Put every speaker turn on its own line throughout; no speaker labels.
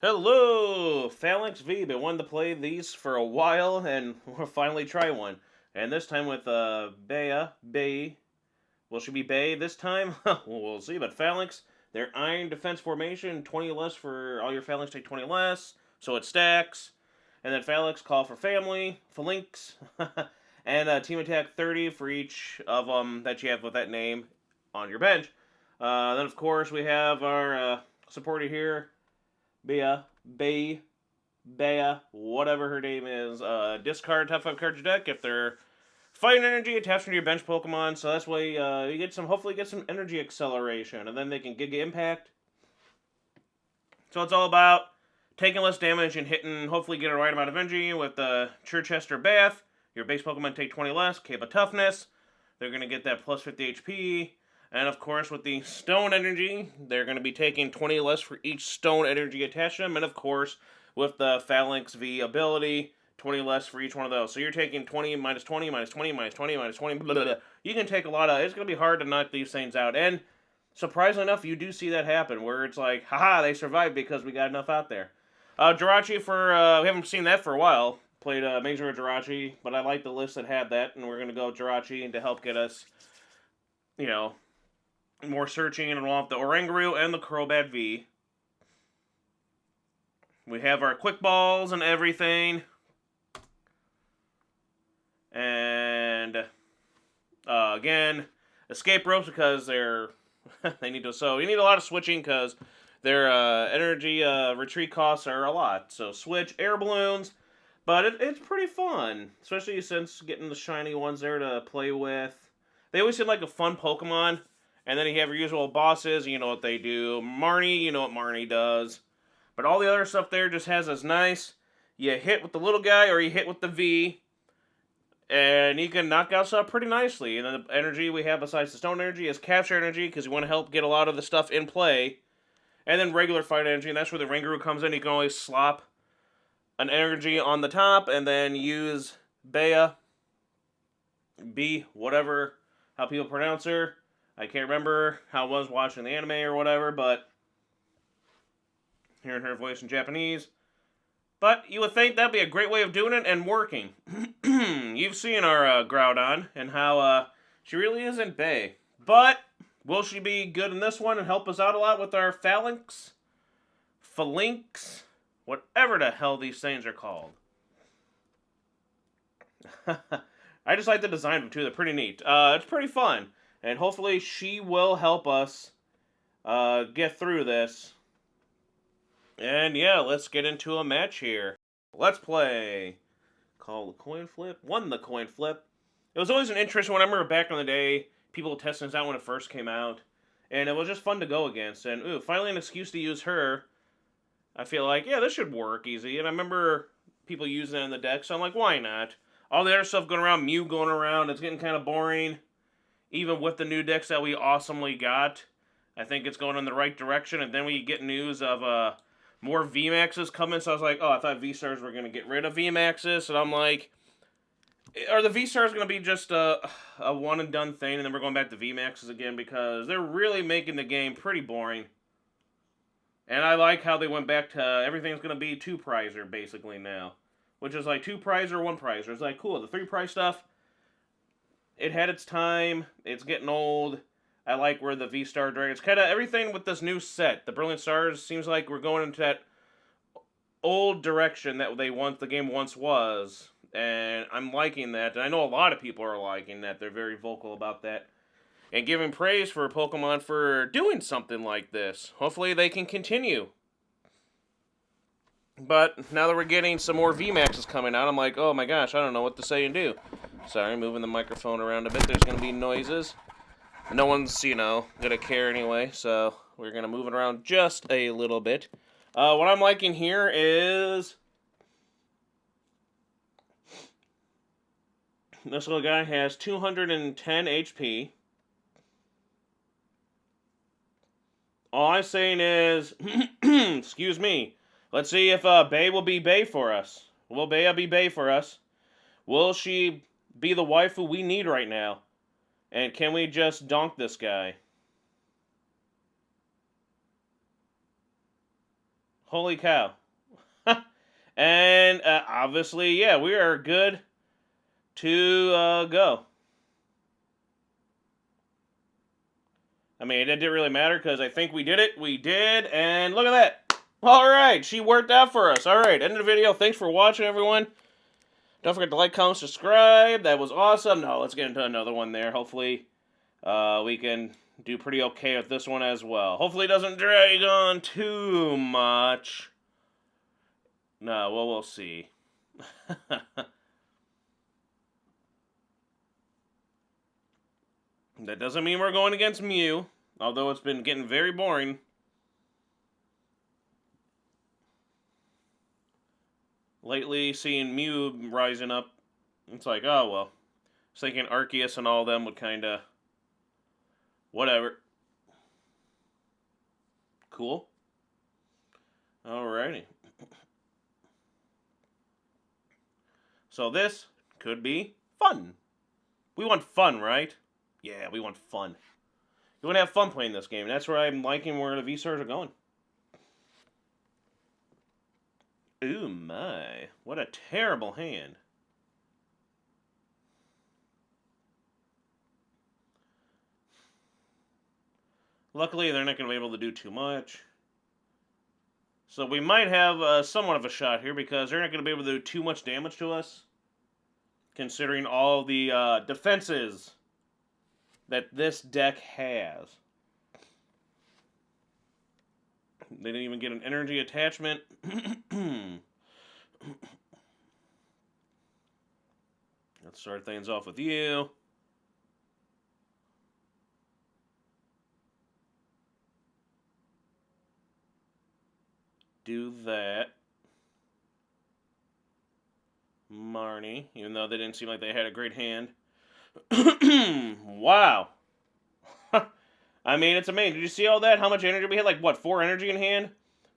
Hello, Falinks V. Been wanting to play these for a while, and we'll finally try one. And this time with Bea BAE. Will she be BAE this time? We'll see. But Phalanx, their Iron Defense Formation, 20 less for all your Phalanx take 20 less, so it stacks. And then Phalanx call for family, Falinks, and team attack 30 for each of them that you have with that name on your bench. Then of course we have our supporter here, Bea Bea, whatever her name is. Discard top 5 cards your deck if they're fighting energy attached to your bench Pokemon. So that's why you get some, hopefully get some energy acceleration, and then they can Giga Impact. So it's all about taking less damage and hitting, hopefully get a right amount of energy with the Chichester Bath. Your base Pokemon take 20 less, Kaba Toughness. They're going to get that plus 50 HP. And of course, with the Stone Energy, they're going to be taking 20 less for each Stone Energy attached to them. And of course, with the Falinks V ability, 20 less for each one of those. So you're taking 20, minus 20, minus 20, minus 20, minus 20, blah, blah, blah. You can take a lot of, it's going to be hard to knock these things out. And surprisingly enough, you do see that happen, where it's like, haha, they survived because we got enough out there. Jirachi we haven't seen that for a while. Played Major Jirachi, but I like the list that had that, and we're going to go Jirachi to help get us, more searching, and we'll have the Oranguru and the Crobat V. We have our quick balls and everything. And again, escape ropes because they're they need to. So you need a lot of switching because their energy retreat costs are a lot. So switch air balloons, but it's pretty fun, especially since getting the shiny ones there to play with. They always seem like a fun Pokemon. And then you have your usual bosses, you know what they do. Marnie, you know what Marnie does. But all the other stuff there just has us nice. You hit with the little guy or you hit with the V. And you can knock out stuff pretty nicely. And then the energy we have besides the Stone Energy is Capture Energy, because you want to help get a lot of the stuff in play. And then regular Fight Energy, and that's where the Ringuru comes in. You can always slop an energy on the top and then use Bea, B, whatever, how people pronounce her. I can't remember how I was watching the anime or whatever, but hearing her voice in Japanese. But you would think that'd be a great way of doing it and working. You've seen our Groudon and how she really isn't Bae. But will she be good in this one and help us out a lot with our Falinks, whatever the hell these things are called? I just like the design of them too. They're pretty neat. It's pretty fun. And hopefully she will help us get through this. And yeah, let's get into a match here. Let's play. Call the coin flip. Won the coin flip. It was always an interesting one. I remember back in the day, people testing this out when it first came out. And it was just fun to go against. And ooh, finally an excuse to use her. I feel like, yeah, this should work easy. And I remember people using it in the deck, so I'm like, why not? All the other stuff going around, Mew going around, it's getting kind of boring. Even with the new decks that we awesomely got, I think it's going in the right direction. And then we get news of more VMAXs coming. So I was like, oh, I thought V-Stars were going to get rid of VMAXs. And I'm like, are the V-Stars going to be just a one-and-done thing? And then we're going back to VMAXs again because they're really making the game pretty boring. And I like how they went back to everything's going to be 2-prizer basically now. Which is like 2-prizer, 1-prizer. It's like, cool, the 3-prize stuff, it had its time. It's getting old. I like where the V-Star Dragons... kind of everything with this new set. The Brilliant Stars seems like we're going into that old direction that the game once was. And I'm liking that. And I know a lot of people are liking that. They're very vocal about that. And giving praise for Pokemon for doing something like this. Hopefully they can continue. But now that we're getting some more VMAXs coming out, I'm like, oh my gosh, I don't know what to say and do. Sorry, moving the microphone around a bit. There's going to be noises. No one's, going to care anyway, so we're going to move it around just a little bit. What I'm liking here is this little guy has 210 HP. All I'm saying is, excuse me, let's see if Bae will be Bae for us. Will Bea be Bae for us? Will she be the waifu we need right now? And can we just donk this guy? Holy cow. And obviously, yeah, we are good to go. I mean, it didn't really matter because I think we did it. We did, and look at that. All right, she worked out for us. All right, end of the video. Thanks for watching, everyone. Don't forget to like, comment, subscribe. That was awesome. Now let's get into another one there. Hopefully, we can do pretty okay with this one as well. Hopefully it doesn't drag on too much. No, well, we'll see. That doesn't mean we're going against Mew, although it's been getting very boring. Lately, seeing Mew rising up, it's like, oh, well. I was thinking Arceus and all them would kind of... Whatever. Cool. Alrighty. So this could be fun. We want fun, right? Yeah, we want fun. You want to have fun playing this game. That's where I'm liking where the V-Stars are going. Ooh, my. What a terrible hand. Luckily, they're not going to be able to do too much. So we might have somewhat of a shot here because they're not going to be able to do too much damage to us. Considering all the defenses that this deck has. They didn't even get an energy attachment. Let's start things off with you. Do that. Marnie, even though they didn't seem like they had a great hand. Wow. I mean, it's amazing. Did you see all that? How much energy we had? Like, what, 4 energy in hand?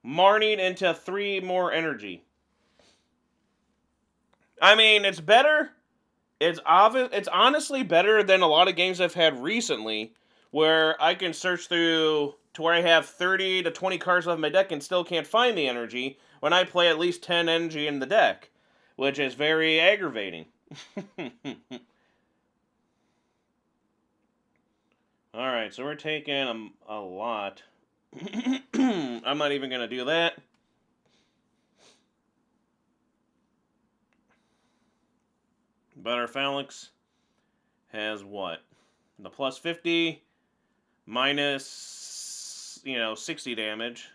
Marnie into 3 more energy. I mean, it's better. It's obvious. It's honestly better than a lot of games I've had recently, where I can search through to where I have 30 to 20 cards left in my deck and still can't find the energy when I play at least 10 energy in the deck, which is very aggravating. Alright, so we're taking a lot. I'm not even going to do that. But our Falinks has what? The plus 50, minus, 60 damage.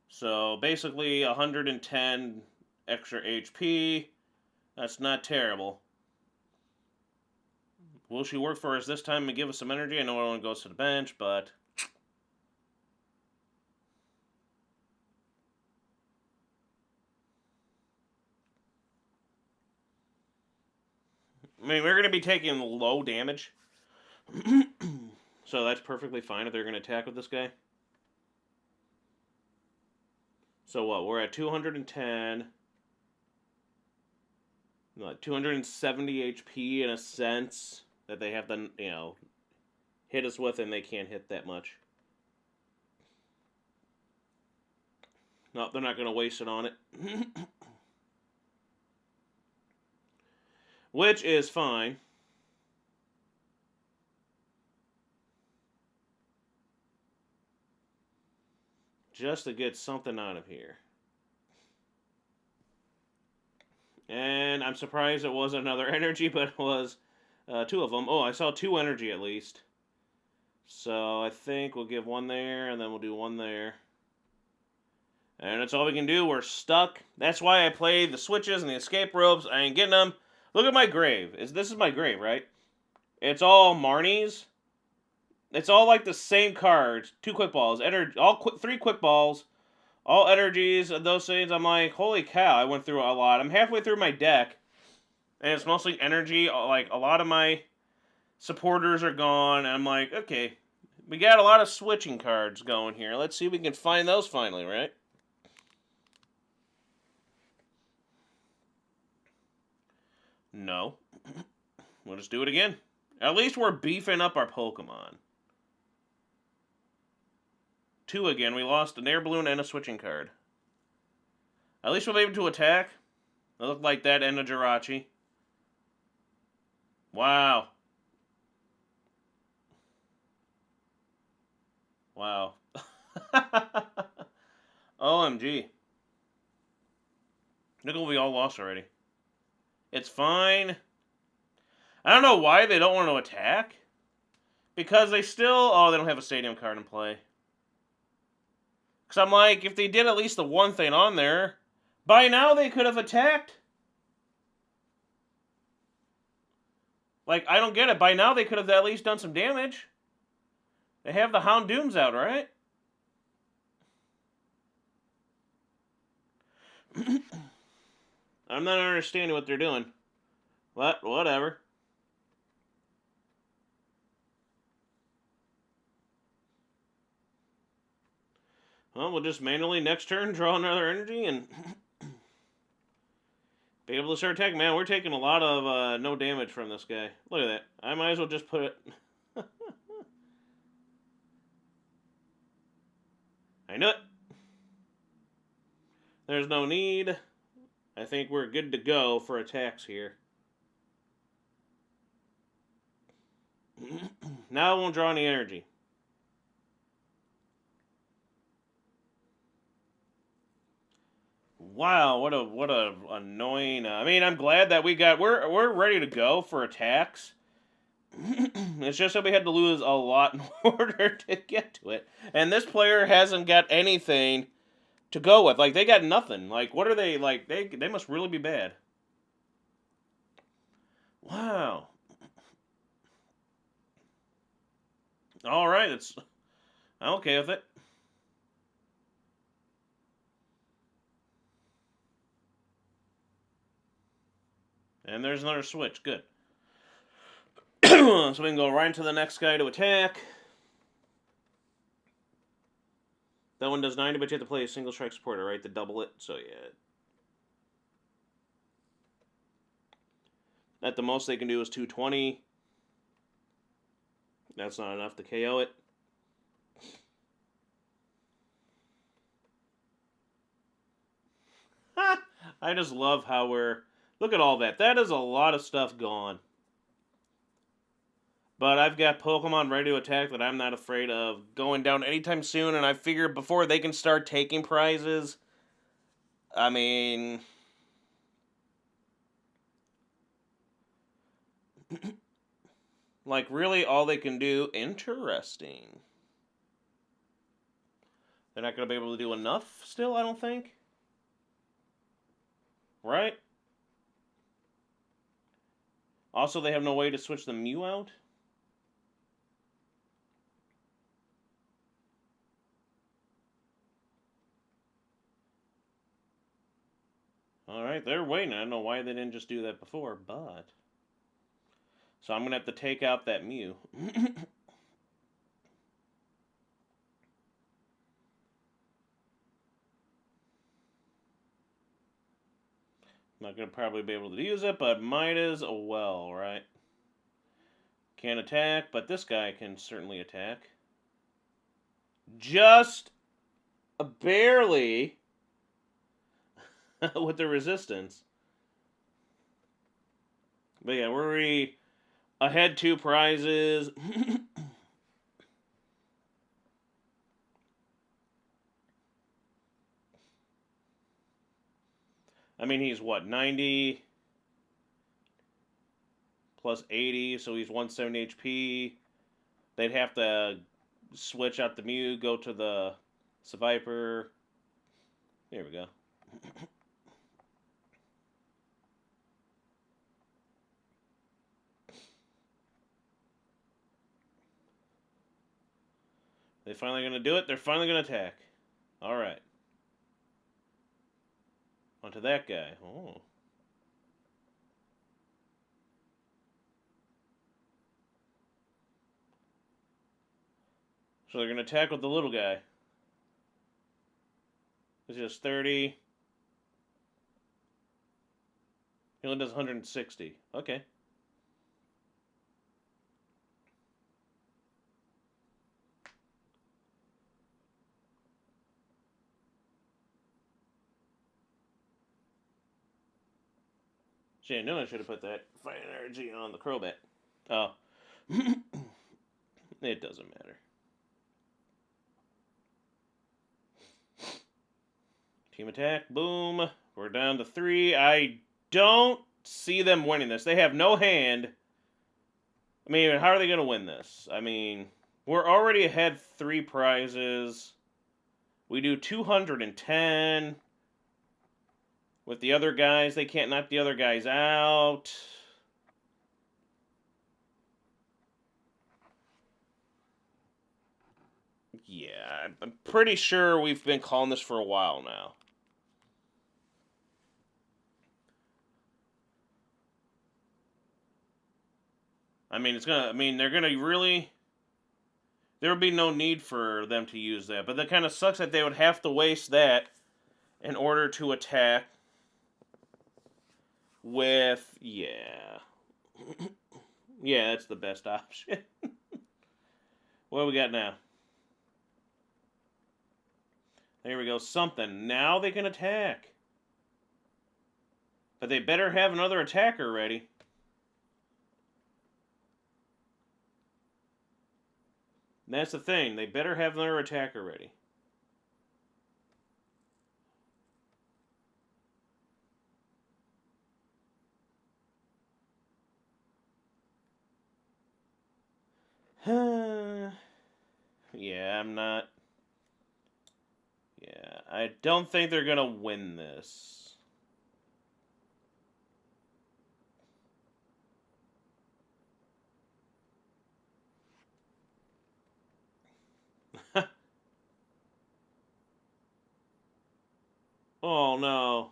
So basically 110 extra HP. That's not terrible. Will she work for us this time and give us some energy? I know it only goes to the bench, but... I mean, we're going to be taking low damage. So that's perfectly fine if they're going to attack with this guy. So what? We're at 210. 270 HP in a sense that they have to, hit us with, and they can't hit that much. No, they're not going to waste it on it. Which is fine. Just to get something out of here. And I'm surprised it wasn't another energy, but it was 2 of them. Oh, I saw 2 energy at least. So I think we'll give 1 there, and then we'll do 1 there. And that's all we can do. We're stuck. That's why I played the switches and the escape ropes. I ain't getting them. Look at my grave. This is my grave, right? It's all Marnies. It's all like the same cards. 2 quick balls. 3 quick balls. All energies of those things. I'm like, holy cow, I went through a lot. I'm halfway through my deck. And it's mostly energy. Like, a lot of my supporters are gone. And I'm like, okay. We got a lot of switching cards going here. Let's see if we can find those finally, right? No. We'll just do it again. At least we're beefing up our Pokemon. 2 again. We lost an air balloon and a switching card. At least we'll be able to attack. It looked like that and a Jirachi. Wow. Wow. OMG. Look what we all lost already. It's fine. I don't know why they don't want to attack. Because they still... Oh, they don't have a stadium card in play. Because I'm like, if they did at least the one thing on there, by now they could have attacked. Like, I don't get it. By now they could have at least done some damage. They have the Houndooms out, right? I'm not understanding what they're doing. But, whatever. Well, we'll just manually next turn draw another energy and be able to start attacking. Man, we're taking a lot of no damage from this guy. Look at that. I might as well just put it... I knew it. There's no need. I think we're good to go for attacks here. Now I won't draw any energy. Wow, what a annoying. I mean, I'm glad that we're ready to go for attacks. It's just that we had to lose a lot in order to get to it. And this player hasn't got anything to go with. Like, they got nothing. Like, what are they, like, they must really be bad. Wow. Alright, I'm okay with it. And there's another switch. Good. So we can go right into the next guy to attack. That one does 90, but you have to play a single strike supporter, right? To double it. So, yeah. At the most they can do is 220. That's not enough to KO it. I just love how we're... Look at all that. That is a lot of stuff gone. But I've got Pokemon ready to attack that I'm not afraid of going down anytime soon. And I figure before they can start taking prizes, I mean... like, really, all they can do... Interesting. They're not going to be able to do enough still, I don't think. Right? Also, they have no way to switch the Mew out. Alright, they're waiting. I don't know why they didn't just do that before, but... So I'm going to have to take out that Mew. Not going to probably be able to use it, but might as well, right? Can't attack, but this guy can certainly attack. Just barely with the resistance. But yeah, we're already ahead 2 prizes. I mean, he's what, 90 plus 80, so he's 170 HP. They'd have to switch out the Mew, go to the Seviper. Here we go. They finally going to do it? They're finally going to attack. Alright. Onto that guy. Oh. So they're going to attack with the little guy. It's just 30. He only does 160. Okay. Gee, I knew I should have put that fire energy on the Crobat. Oh. It doesn't matter. Team attack, boom. We're down to 3. I don't see them winning this. They have no hand. I mean, how are they going to win this? I mean, we're already ahead 3 prizes. We do 210. With the other guys, they can't knock the other guys out. Yeah, I'm pretty sure we've been calling this for a while now. I mean, they're gonna really. There would be no need for them to use that, but that kind of sucks that they would have to waste that in order to attack with, yeah. Yeah, that's the best option. What do we got now? There we go, something. Now they can attack. But they better have another attacker ready. That's the thing. They better have another attacker ready. Yeah, I'm not. Yeah, I don't think they're gonna win this. Oh no.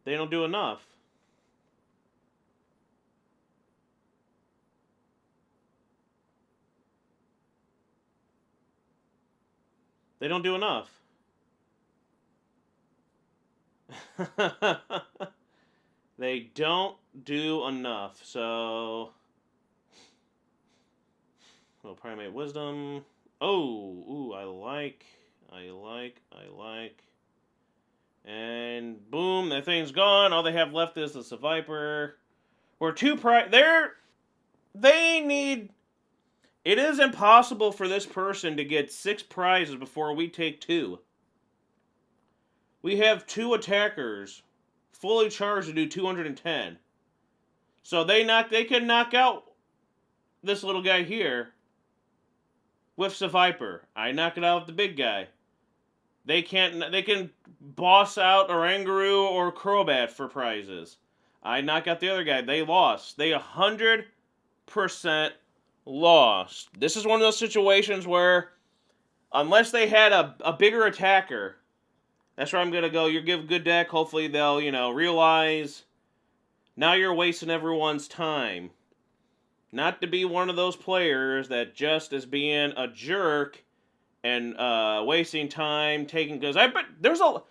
They don't do enough. They don't do enough. They don't do enough, so... Well, Primate Wisdom. Oh, ooh, I like. And boom, that thing's gone. All they have left is the Seviper. We're they need... It is impossible for this person to get 6 prizes before we take 2. We have 2 attackers fully charged to do 210. So they can knock out this little guy here with Seviper. I knock it out with the big guy. They can boss out Oranguru or Crobat for prizes. I knock out the other guy. They lost. They 100% lost. This is one of those situations where, unless they had a bigger attacker, that's where I'm going to go. You give good deck. Hopefully they'll, realize now you're wasting everyone's time. Not to be one of those players that just is being a jerk and wasting time taking... Because I bet there's a...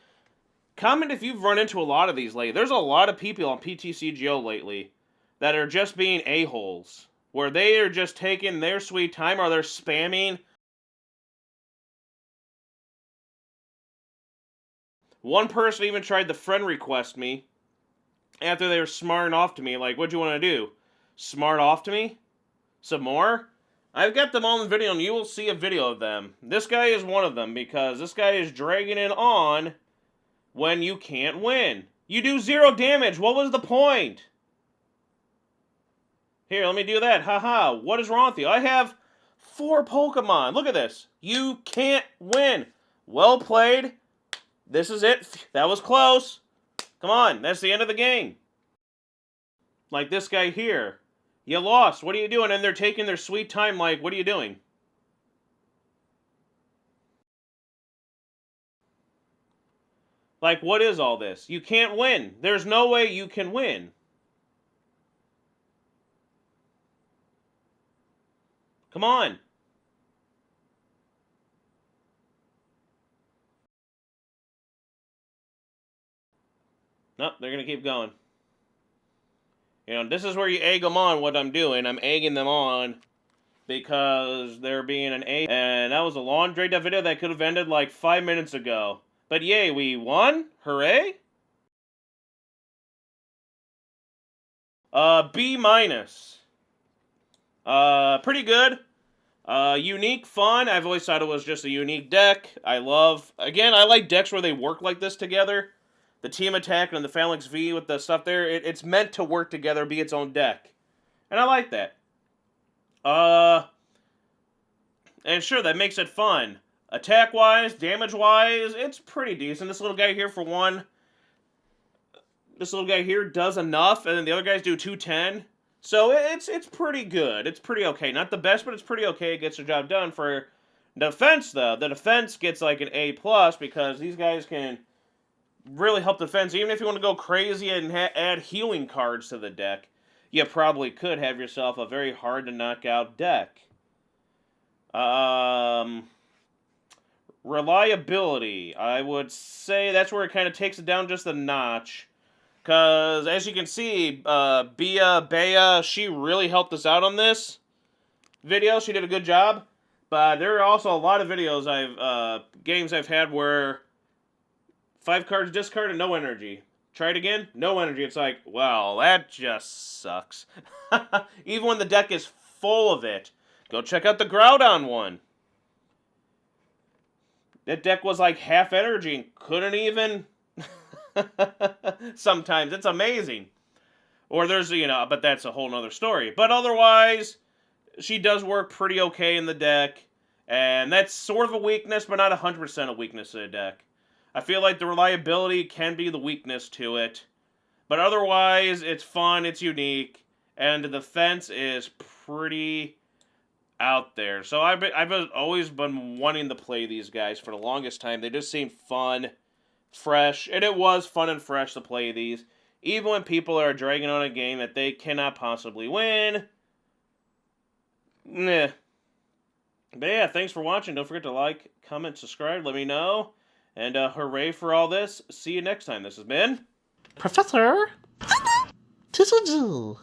Comment if you've run into a lot of these lately. There's a lot of people on PTCGO lately that are just being a-holes. Where they are just taking their sweet time or they're spamming. One person even tried to friend request me after they were smarting off to me. Like, what'd you want to do? Smart off to me? Some more? I've got them all in video, and you will see a video of them. This guy is one of them, because this guy is dragging it on when you can't win. You do 0 damage. What was the point? Here, let me do that. Haha. What is wrong with you? I have 4 Pokemon. Look at this. You can't win. Well played. This is it. That was close. Come on. That's the end of the game. Like this guy here. You lost. What are you doing? And they're taking their sweet time like, what are you doing? Like, what is all this? You can't win. There's no way you can win. Come on. Nope, they're going to keep going. This is where you egg them on what I'm doing. I'm egging them on because there being an A, and that was a long dragged out video that could have ended like 5 minutes ago. But yay, we won! Hooray! B minus. Pretty good. Unique, fun. I've always thought it was just a unique deck. I like decks where they work like this together. The team attack and the Falinks V with the stuff there, it's meant to work together, be its own deck. And I like that. And sure, that makes it fun. Attack-wise, damage-wise, it's pretty decent. This little guy here, for one, this little guy here does enough, and then the other guys do 210. So it's pretty good. It's pretty okay. Not the best, but it's pretty okay. It gets the job done. For defense, though, the defense gets like an A+, because these guys can really help defense. Even if you want to go crazy and add healing cards to the deck, you probably could have yourself a very hard-to-knock-out deck. Reliability. I would say that's where it kind of takes it down just a notch. Because, as you can see, Bea BAE, she really helped us out on this video. She did a good job. But there are also a lot of videos games I've had where 5 cards discard and no energy. Try it again, no energy. It's like, well, that just sucks. Even when the deck is full of it. Go check out the Groudon one. That deck was like half energy and couldn't even... Sometimes. It's amazing. Or there's, but that's a whole nother story. But otherwise, she does work pretty okay in the deck. And that's sort of a weakness, but not 100% a weakness to the deck. I feel like the reliability can be the weakness to it. But otherwise, it's fun, it's unique, and the defense is pretty out there. So I've always been wanting to play these guys for the longest time. They just seem fun, fresh, and it was fun and fresh to play these. Even when people are dragging on a game that they cannot possibly win. Nah. But yeah, thanks for watching. Don't forget to like, comment, subscribe, let me know. And hooray for all this. See you next time. This has been...
Professor TCG.